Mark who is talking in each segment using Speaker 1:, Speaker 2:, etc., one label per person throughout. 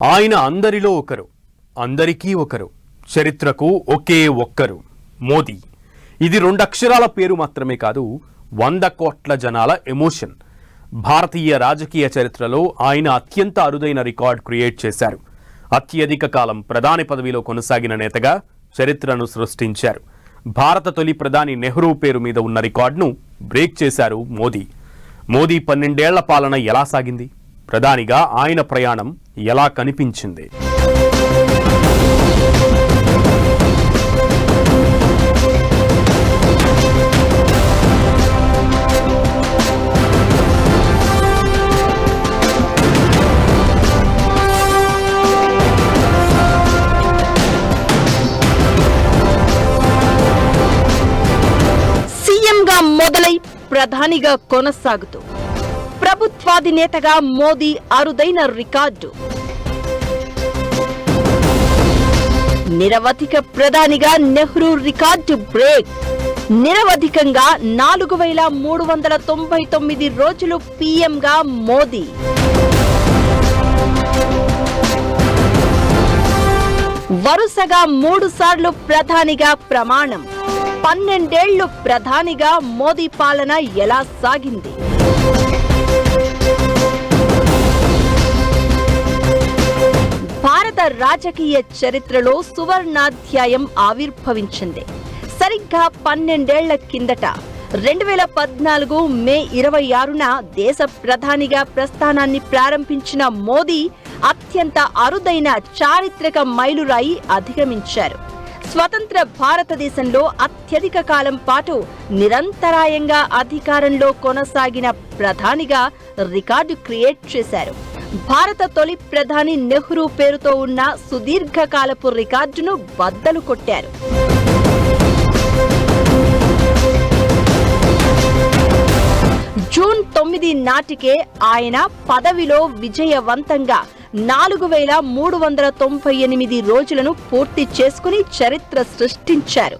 Speaker 1: ఆయన అందరిలో ఒకరు, అందరికీ ఒకరు, చరిత్రకు ఒకే ఒక్కరు మోదీ. ఇది 2 అక్షరాల పేరు మాత్రమే కాదు, 100 కోట్ల జనాల ఎమోషన్. భారతీయ రాజకీయ చరిత్రలో ఆయన అత్యంత అరుదైన రికార్డ్ క్రియేట్ చేశారు. అత్యధిక కాలం ప్రధాని పదవిలో కొనసాగిన నేతగా చరిత్రను సృష్టించారు. భారత తొలి ప్రధాని నెహ్రూ పేరు మీద ఉన్న రికార్డును బ్రేక్ చేశారు మోదీ. మోదీ 12 ఏళ్ల పాలన ఎలా సాగింది? ప్రధానిగా ఆయన ప్రయాణం ఎలా కనిపించింది?
Speaker 2: సీఎంగా మొదలై ప్రధానిగా కొనసాగుతూ ప్రభుత్వాధినేతగా మోదీ అరుదైన రికార్డు. నిరవధిక ప్రధానిగా నెహ్రూ రికార్డు బ్రేక్. నిరవధికంగా 4399 రోజులు పీఎంగా మోదీ. వరుసగా 3 సార్లు ప్రధానిగా ప్రమాణం. 12 ఏళ్లు ప్రధానిగా మోదీ పాలన ఎలా సాగింది? భారత రాజకీయ చరిత్రలో సువర్ణాధ్యాయం ఆవిర్భవించింది. సరిగ్గా 12 ఏళ్ల కిందట 2014 మే 26న దేశ ప్రధానిగా ప్రస్థానాన్ని ప్రారంభించిన మోదీ అత్యంత అరుదైన చారిత్రక మైలురాయి అధిగమించారు. స్వతంత్ర భారతదేశంలో అత్యధిక కాలం పాటు నిరంతరాయంగా అధికారంలో కొనసాగిన ప్రధానిగా రికార్డు క్రియేట్ చేశారు. భారత తొలి ప్రధాని నెహ్రూ పేరుతో ఉన్న సుదీర్ఘకాలపు రికార్డును బద్దలు కొట్టారు. జూన్ 9 నాటికే ఆయన పదవిలో విజయవంతంగా 4398 రోజులను పూర్తి చేసుకుని చరిత్ర సృష్టించారు.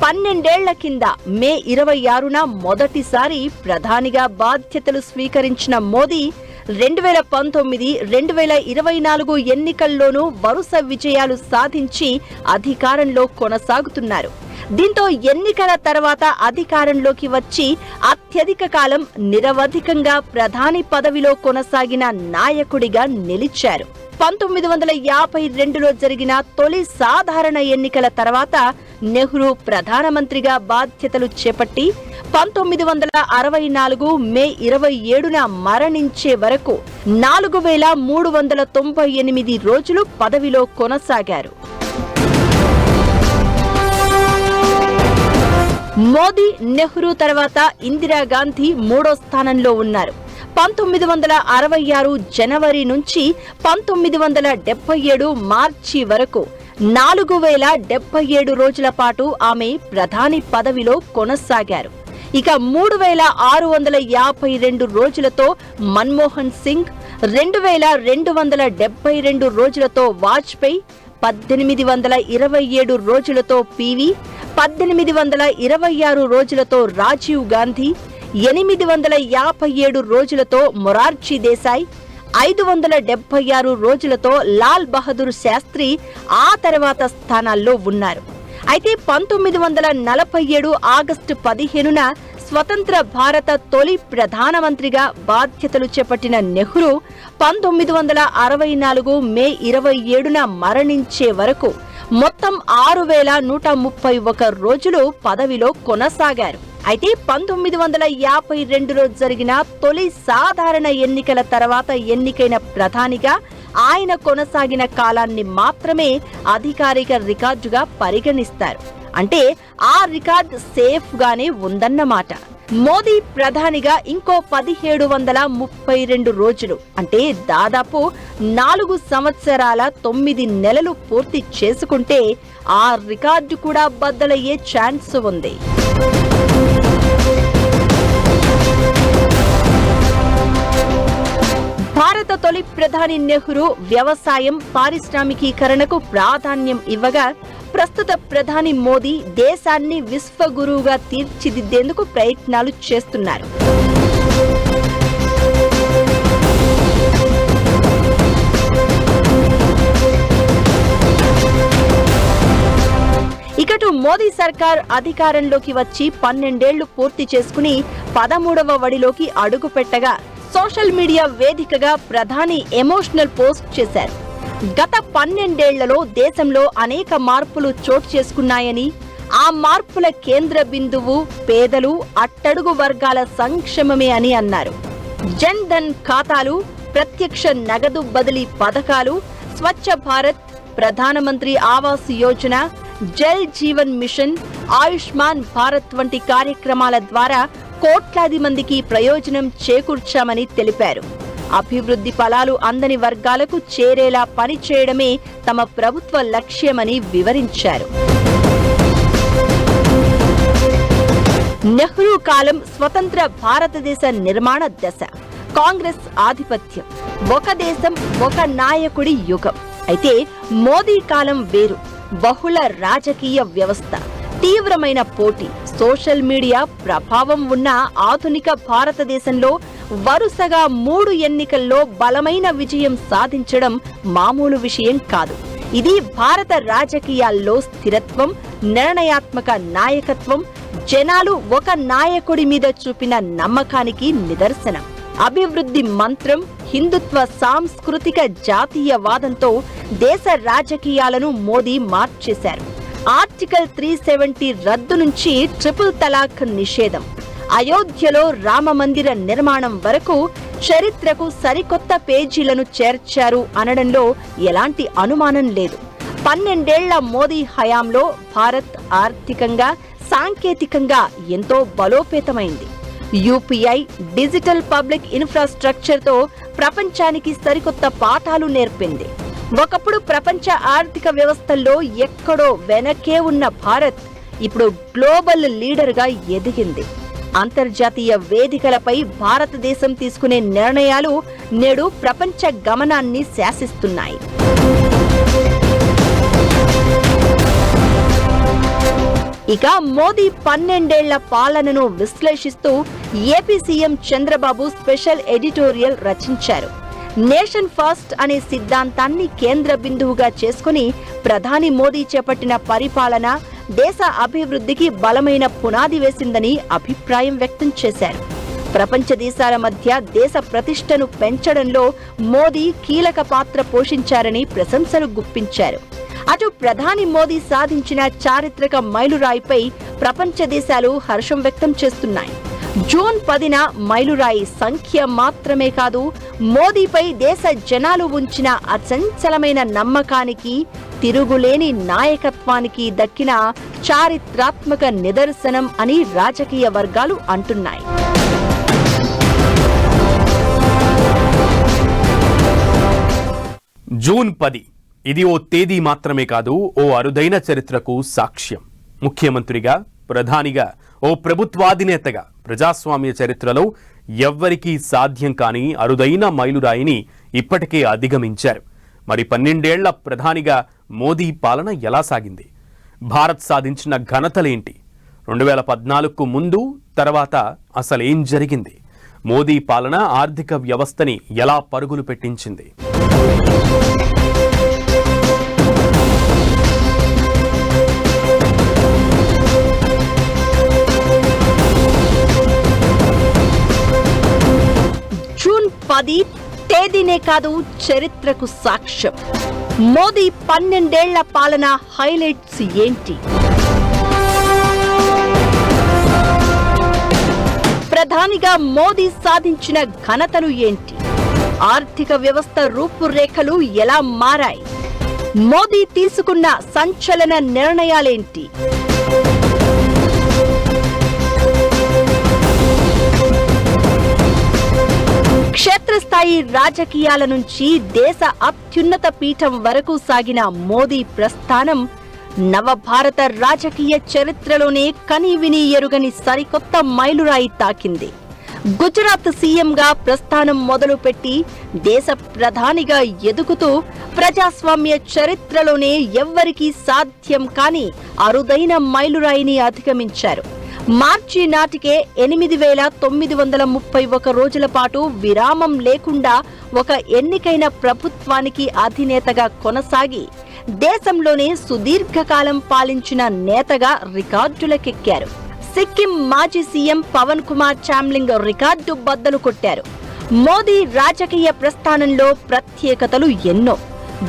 Speaker 2: 12 ఏళ్ల కింద మే 26న మొదటిసారి ప్రధానిగా బాధ్యతలు స్వీకరించిన మోదీ 2019, 2024 ఎన్నికల్లోనూ వరుస విజయాలు సాధించి అధికారంలో కొనసాగుతున్నారు. దీంతో ఎన్నికల తర్వాత అధికారంలోకి వచ్చి అత్యధిక కాలం నిరవధికంగా ప్రధాని పదవిలో కొనసాగిన నాయకుడిగా నిలిచారు. 1952లో జరిగిన తొలి సాధారణ ఎన్నికల తర్వాత నెహ్రూ ప్రధానమంత్రిగా బాధ్యతలు చేపట్టి 1964 మే 27న మరణించే వరకు 4398 రోజులు పదవిలో కొనసాగారు. మోదీ, నెహ్రూ తర్వాత ఇందిరాగాంధీ 3వ స్థానంలో ఉన్నారు. 1966 జనవరి నుంచి 1977 మార్చి వరకు 4077 రోజుల పాటు ఆమె ప్రధాని పదవిలో కొనసాగారు. ఇక 3652 రోజులతో మన్మోహన్ సింగ్, 2272 రోజులతో వాజ్పేయి, 1827 రోజులతో పివి, 1826 రోజులతో రాజీవ్ గాంధీ, 857 రోజులతో మొరార్జీ దేశాయ్, 576 రోజులతో లాల్ బహదూర్ శాస్త్రి ఆ తర్వాత స్థానాల్లో ఉన్నారు. అయితే 1947 ఆగస్టు 15న స్వతంత్ర భారత తొలి ప్రధానమంత్రిగా బాధ్యతలు చేపట్టిన నెహ్రూ 1964 మే 27న మరణించే వరకు మొత్తం 6131 రోజులు పదవిలో కొనసాగారు. అయితే 1952లో జరిగిన తొలి సాధారణ ఎన్నికల తర్వాత ఎన్నికైన ప్రధానిగా ఆయన కొనసాగిన కాలాన్ని మాత్రమే అధికారిక రికార్డుగా పరిగణిస్తారు. అంటే ఆ రికార్డు సేఫ్ గానే ఉందన్నమాట. మోదీ ప్రధానిగా ఇంకో 1732 రోజులు అంటే దాదాపు 4 సంవత్సరాల 9 నెలలు పూర్తి చేసుకుంటే ఆ రికార్డు కూడా బద్దలయ్యే ఛాన్స్ ఉంది. భారత తొలి ప్రధాని నెహ్రూ వ్యవసాయం, పారిశ్రామికీకరణకు ప్రాధాన్యం ఇవ్వగా ప్రస్తుత ప్రధాని మోదీ దేశాన్ని విశ్వగురువుగా తీర్చిదిద్దేందుకు ప్రయత్నాలు చేస్తున్నారు. మోదీ సర్కార్ అధికారంలోకి వచ్చి 12 ఏళ్లు పూర్తి చేసుకుని 13వ వడిలోకి అడుగు పెట్టగా సోషల్ మీడియా వేదికగా ప్రధాని ఎమోషనల్ పోస్ట్ చేశారు. గత 12 ఏళ్లలో దేశంలో అనేక మార్పులు చోటు చేసుకున్నాయని, ఆ మార్పుల కేంద్ర బిందువు పేదలు, అట్టడుగు వర్గాల సంక్షేమమే అని అన్నారు. జన్ ధన్ ఖాతాలు, ప్రత్యక్ష నగదు బదిలీ పథకాలు, స్వచ్ఛ భారత్, ప్రధానమంత్రి ఆవాస్ యోజన, జల్ జీవన్ మిషన్, ఆయుష్మాన్ భారత్ వంటి కార్యక్రమాల ద్వారా కోట్లాది మందికి ప్రయోజనం చేకూర్చామని తెలిపారు. అభివృద్ధి ఫలాలు అందని వర్గాలకు చేరేలా పనిచేయడమే తమ ప్రభుత్వ లక్ష్యమని వివరించారు. నెహ్రూ కాలం స్వతంత్ర భారతదేశ నిర్మాణ దశ, కాంగ్రెస్ ఆధిపత్యం, ఒక దేశం ఒక నాయకుడి యుగం. అయితే మోదీ కాలం వేరు, బహుళ రాజకీయ వ్యవస్థ, తీవ్రమైన పోటీ, సోషల్ మీడియా ప్రభావం ఉన్న ఆధునిక భారతదేశంలో వరుసగా 3 ఎన్నికల్లో బలమైన విజయం సాధించడం మామూలు విషయం కాదు. ఇది భారత రాజకీయాల్లో స్థిరత్వం, నిర్ణయాత్మక నాయకత్వం, జనాలు ఒక నాయకుడి మీద చూపిన నమ్మకానికి నిదర్శనం. అభివృద్ధి మంత్రం, హిందుత్వ సాంస్కృతిక జాతీయవాదంతో దేశ రాజకీయాలను మోదీ మార్చేశారు. ఆర్టికల్ 370 రద్దు నుంచి ట్రిపుల్ తలాక్ నిషేధం, అయోధ్యలో రామ మందిర నిర్మాణం వరకు చరిత్రకు సరికొత్త పేజీలను చేర్చారు అనడంలో ఎలాంటి అనుమానం లేదు. 12 ఏళ్ల మోదీ హయాంలో భారత్ ఆర్థికంగా, సాంకేతికంగా ఎంతో బలోపేతమైంది. యూపీఐ, డిజిటల్ పబ్లిక్ ఇన్ఫ్రాస్ట్రక్చర్తో ప్రపంచానికి సరికొత్త పాఠాలు నేర్పింది. ఒకప్పుడు ప్రపంచ ఆర్థిక వ్యవస్థల్లో ఎక్కడో వెనకే ఉన్న భారత్ ఇప్పుడు గ్లోబల్ లీడర్గా ఎదిగింది. అంతర్జాతీయ వేదికలపై భారతదేశం తీసుకునే నిర్ణయాలు నేడు ప్రపంచ గమనాన్ని శాసిస్తున్నాయి. ఇక మోదీ 12 ఏళ్ల పాలనను విశ్లేషిస్తూ AP CM Chandrababu special editorial రచించారు. నేషన్ ఫస్ట్ అనే సిద్ధాంతాన్ని కేంద్ర బిందువుగా చేసుకుని ప్రధాని మోదీ చేపట్టిన పరిపాలన దేశ అభివృద్ధికి బలమైన పునాది వేసిందని అభిప్రాయం వ్యక్తం చేశారు. ప్రపంచ దేశాల మధ్య దేశ ప్రతిష్టను పెంచడంలో మోదీ కీలక పాత్ర పోషించారని ప్రశంసలు గుప్పించారు. అటు ప్రధాని మోదీ సాధించిన చారిత్రక మైలురాయిపై ప్రపంచ దేశాలు హర్షం వ్యక్తం చేస్తున్నాయి. జూన్ 10న మైలురాయి సంఖ్య మాత్రమే కాదు, మోదీపై దేశ జనాలు ఉంచిన అచంచలమైన నమ్మకానికి, తిరుగులేని నాయకత్వానికి దక్కిన చారిత్రాత్మక నిదర్శనం అని రాజకీయ వర్గాలు అంటున్నాయి.
Speaker 1: జూన్ 10 ఇది ఓ తేదీ మాత్రమే కాదు, ఓ అరుదైన చరిత్రకు సాక్ష్యం. ముఖ్యమంత్రిగా, ప్రధానిగా, ఓ ప్రభుత్వాధినేతగా ప్రజాస్వామ్య చరిత్రలో ఎవ్వరికీ సాధ్యం కాని అరుదైన మైలురాయిని ఇప్పటికే అధిగమించారు. మరి 12 ఏళ్ల ప్రధానిగా మోదీ పాలన ఎలా సాగింది? భారత్ సాధించిన ఘనతలేంటి? 2014కు ముందు, తర్వాత అసలేం జరిగింది? మోదీ పాలన ఆర్థిక వ్యవస్థని ఎలా పరుగులు పెట్టించింది?
Speaker 2: జూన్ 10 తేదీనే కాదు, చరిత్రకు సాక్ష్యం. మోదీ 12 ఏళ్ల పాలన హైలైట్స్ ఏంటి? ప్రధానిగా మోదీ సాధించిన ఘనతలు ఏంటి? ఆర్థిక వ్యవస్థ రూపురేఖలు ఎలా మారాయి? మోదీ తీసుకున్న సంచలన నిర్ణయాలేంటి? క్షేత్రస్థాయి రాజకీయాల నుంచి దేశ అత్యున్నత పీఠం వరకు సాగిన మోదీ ప్రస్థానం నవభారత రాజకీయ చరిత్రలోనే కనీవినీ ఎరుగని సరికొత్త మైలురాయి తాకింది. గుజరాత్ సీఎంగా ప్రస్థానం మొదలుపెట్టి దేశ ప్రధానిగా ఎదుగుతూ ప్రజాస్వామ్య చరిత్రలోనే ఎవ్వరికీ సాధ్యం కాని అరుదైన మైలురాయిని అధిగమించారు. మార్చి నాటికే 8,931 రోజుల పాటు విరామం లేకుండా ఒక ఎన్నికైన ప్రభుత్వానికి అధినేతగా కొనసాగి దేశంలోనే సుదీర్ఘకాలం పాలించిన నేతగా రికార్డులకెక్కారు. సిక్కిం మాజీ సీఎం పవన్ కుమార్ చామ్లింగ్ రికార్డు బద్దలు కొట్టారు. మోదీ రాజకీయ ప్రస్థానంలో ప్రత్యేకతలు ఎన్నో.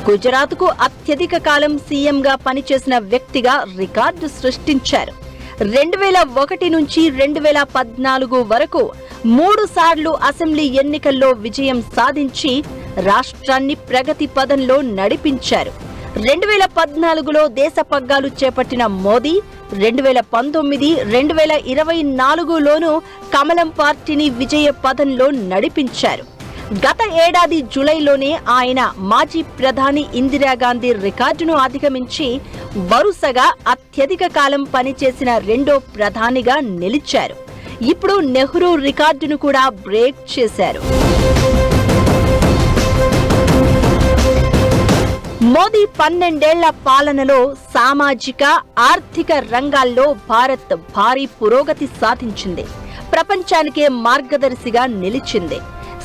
Speaker 2: గుజరాత్కు అత్యధిక కాలం సీఎంగా పనిచేసిన వ్యక్తిగా రికార్డు సృష్టించారు. 2001 నుంచి 2014 వరకు 3 సార్లు అసెంబ్లీ ఎన్నికల్లో విజయం సాధించి రాష్ట్రాన్ని ప్రగతి పదంలో నడిపించారు. 2014లో దేశ పగ్గాలు చేపట్టిన మోదీ 2019, 2024లోనూ కమలం పార్టీని విజయ పదంలో నడిపించారు. గత ఏడాది జూలైలోనే ఆయన మాజీ ప్రధాని ఇందిరాగాంధీ రికార్డును అధిగమించి వరుసగా అత్యధిక కాలం పనిచేసిన రెండో ప్రధానిగా నిలిచారు. ఇప్పుడు నెహ్రూ రికార్డును కూడా బ్రేక్ చేశారు. మోదీ 12 ఏళ్ల పాలనలో సామాజిక, ఆర్థిక రంగాల్లో భారత్ భారీ పురోగతి సాధించింది. ప్రపంచానికే మార్గదర్శిగా నిలిచింది.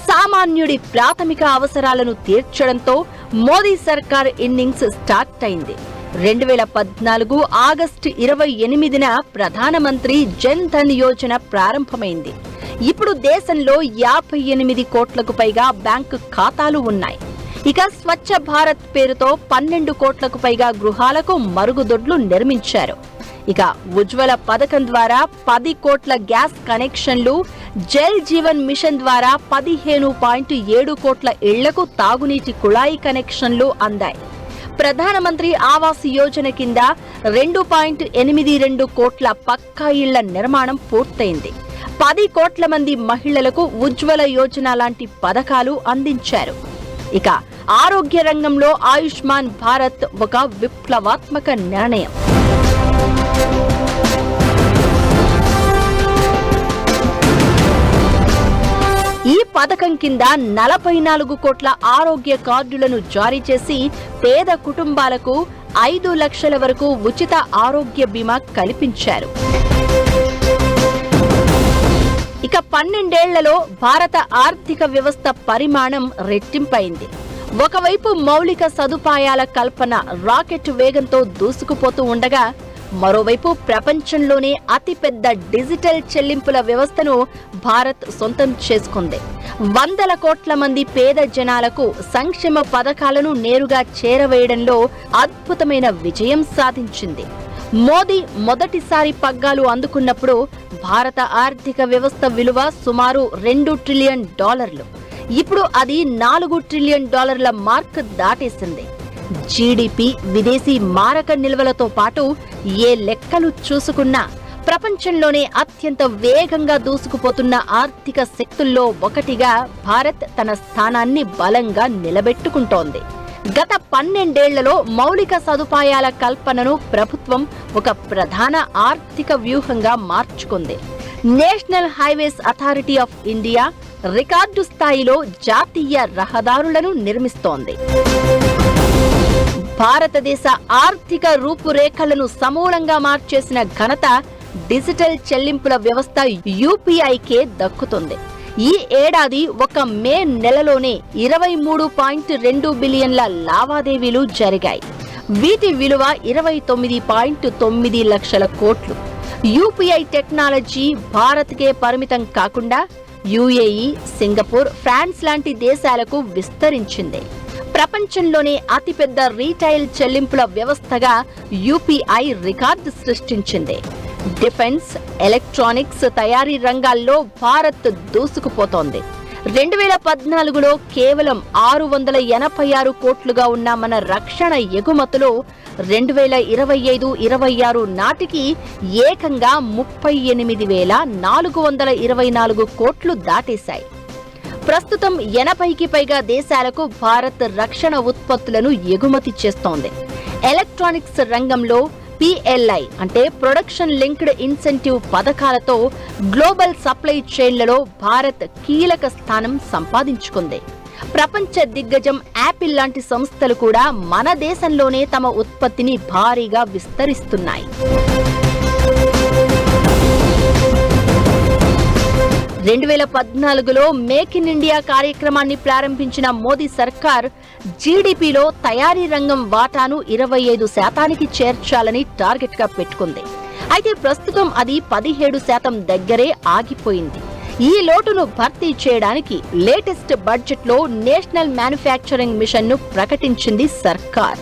Speaker 2: సామాన్యుడి ప్రాథమిక అవసరాలను తీర్చడంతో మోదీ సర్కార్ ఇన్నింగ్స్ స్టార్ట్ అయింది. 2014 ఆగస్టు 28న ప్రధానమంత్రి జన్ ధన్ యోజన ప్రారంభమైంది. ఇప్పుడు దేశంలో 58 కోట్లకు పైగా బ్యాంకు ఖాతాలు ఉన్నాయి. ఇక స్వచ్ఛ భారత్ పేరుతో 12 కోట్లకు పైగా గృహాలకు మరుగుదొడ్లు నిర్మించారు. ఇక ఉజ్వల పథకం ద్వారా 10 కోట్ల గ్యాస్ కనెక్షన్లు, జల్ జీవన్ మిషన్ ద్వారా 15.7 కోట్ల ఇళ్లకు తాగునీటి కుళాయి కనెక్షన్లు అందాయి. ప్రధానమంత్రి ఆవాస్ యోజన కింద 2.82 కోట్ల పక్కా ఇళ్ల నిర్మాణం పూర్తయింది. 10 కోట్ల మంది మహిళలకు ఉజ్వల యోజన లాంటి పథకాలు అందించారు. ఇక ఆరోగ్య రంగంలో ఆయుష్మాన్ భారత్ ఒక విప్లవాత్మక నిర్ణయం. ఈ పథకం కింద 44 కోట్ల ఆరోగ్య కార్డులను జారీ చేసి పేద కుటుంబాలకు 5 లక్షల వరకు ఉచిత ఆరోగ్య బీమా కల్పించారు. ఇక 12 ఏళ్లలో భారత ఆర్థిక వ్యవస్థ పరిమాణం రెట్టింపైంది. ఒకవైపు మౌలిక సదుపాయాల కల్పన రాకెట్ వేగంతో దూసుకుపోతూ ఉండగా, మరోవైపు ప్రపంచంలోనే అతిపెద్ద డిజిటల్ చెల్లింపుల వ్యవస్థను భారత్ సొంతం చేసుకుంది. 100 కోట్ల మంది పేద జనాలకు సంక్షేమ పథకాలను నేరుగా చేరవేయడంలో అద్భుతమైన విజయం సాధించింది. మోదీ మొదటిసారి పగ్గాలు అందుకున్నప్పుడు భారత ఆర్థిక వ్యవస్థ విలువ సుమారు $2 ట్రిలియన్. ఇప్పుడు అది $4 ట్రిలియన్ మార్క్ దాటేసింది. జీడీపీ, విదేశీ మారక నిల్వలతో పాటు ఏ లెక్కలు చూసుకున్నా ప్రపంచంలోనే అత్యంత వేగంగా దూసుకుపోతున్న ఆర్థిక శక్తుల్లో ఒకటిగా భారత్ తన స్థానాన్ని బలంగా నిలబెట్టుకుంటోంది. గత 12 ఏళ్లలో మౌలిక సదుపాయాల కల్పనను ప్రభుత్వం ఒక ప్రధాన ఆర్థిక వ్యూహంగా మార్చుకుంది. National highways authority of India record స్థాయిలో జాతీయ రహదారులను నిర్మిస్తోంది. భారతదేశ ఆర్థిక రూపురేఖలను సమూలంగా మార్చేసిన ఘనత డిజిటల్ చెల్లింపుల వ్యవస్థ యూపీఐకే దక్కుతుంది. ఈ ఏడాది ఒక మే నెలలోనే 23.2 బిలియన్ల లావాదేవీలు జరిగాయి. వీటి విలువ 29.9 లక్షల కోట్లు. యూపీఐ టెక్నాలజీ భారత్కే పరిమితం కాకుండా యుఏఈ, సింగపూర్, ఫ్రాన్స్ లాంటి దేశాలకు విస్తరించింది. ప్రపంచంలోనే అతిపెద్ద రీటైల్ చెల్లింపుల వ్యవస్థగా యూపీఐ రికార్డు సృష్టించింది. డిఫెన్స్, ఎలక్ట్రానిక్స్ తయారీ రంగాల్లో భారత్ దూసుకుపోతోంది. 2014లో కేవలం 686 కోట్లుగా ఉన్న మన రక్షణ ఎగుమతులు 2025-26 నాటికి ఏకంగా 38,424 కోట్లు దాటేశాయి. ప్రస్తుతం 80కి పైగా దేశాలకు భారత్ రక్షణ ఉత్పత్తులను ఎగుమతి చేస్తోంది. ఎలక్ట్రానిక్స్ రంగంలో PLI అంటే ప్రొడక్షన్ లింక్డ్ ఇన్సెంటివ్ పథకాలతో గ్లోబల్ సప్లై చైన్లలో భారత్ కీలక స్థానం సంపాదించుకుంది. ప్రపంచ దిగ్గజం యాపిల్ లాంటి సంస్థలు కూడా మన దేశంలోనే తమ ఉత్పత్తిని భారీగా విస్తరిస్తున్నాయి. 2014లో మేక్ ఇన్ ఇండియా కార్యక్రమాన్ని ప్రారంభించిన మోదీ సర్కార్ జీడీపీలో తయారీ రంగం వాటాను 25% చేర్చాలని టార్గెట్ గా పెట్టుకుంది. అయితే ప్రస్తుతం అది 17% దగ్గరే ఆగిపోయింది. ఈ లోటును భర్తీ చేయడానికి లేటెస్ట్ బడ్జెట్ లో నేషనల్ మ్యానుఫ్యాక్చరింగ్ మిషన్ ను ప్రకటించింది సర్కార్.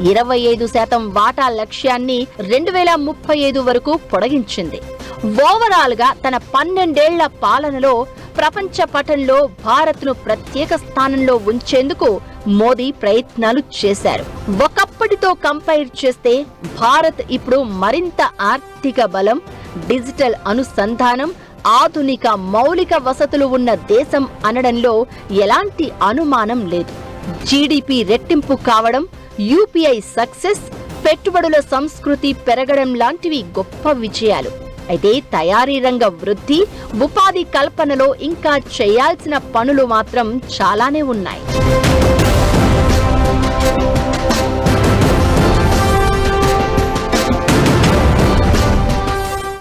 Speaker 2: 25% వాటా లక్ష్యాన్ని 2035 వరకు పొడిగించింది. ఓవరాల్ గా తన 12 ఏళ్ల పాలనలో ప్రపంచ పటంలో భారత్ ను ప్రత్యేక స్థానంలో ఉంచేందుకు మోదీ ప్రయత్నాలు చేశారు. ఒకప్పటితో కంపేర్ చేస్తే భారత్ ఇప్పుడు మరింత ఆర్థిక బలం, డిజిటల్ అనుసంధానం, ఆధునిక మౌలిక వసతులు ఉన్న దేశం అనడంలో ఎలాంటి అనుమానం లేదు. జీడీపీ రెట్టింపు కావడం, యూపీఐ సక్సెస్, పెట్టుబడుల సంస్కృతి పెరగడం లాంటివి గొప్ప విజయాలు. అయితే తయారీ రంగ వృద్ధి, ఉపాధి కల్పనలో ఇంకా చేయాల్సిన పనులు మాత్రం చాలానే ఉన్నాయి.